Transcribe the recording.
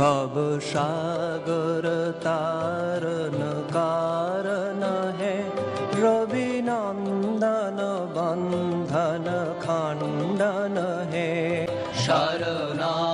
भव सागर तारन कारण है, रवि नंदन बंधन खंडन है। शरणा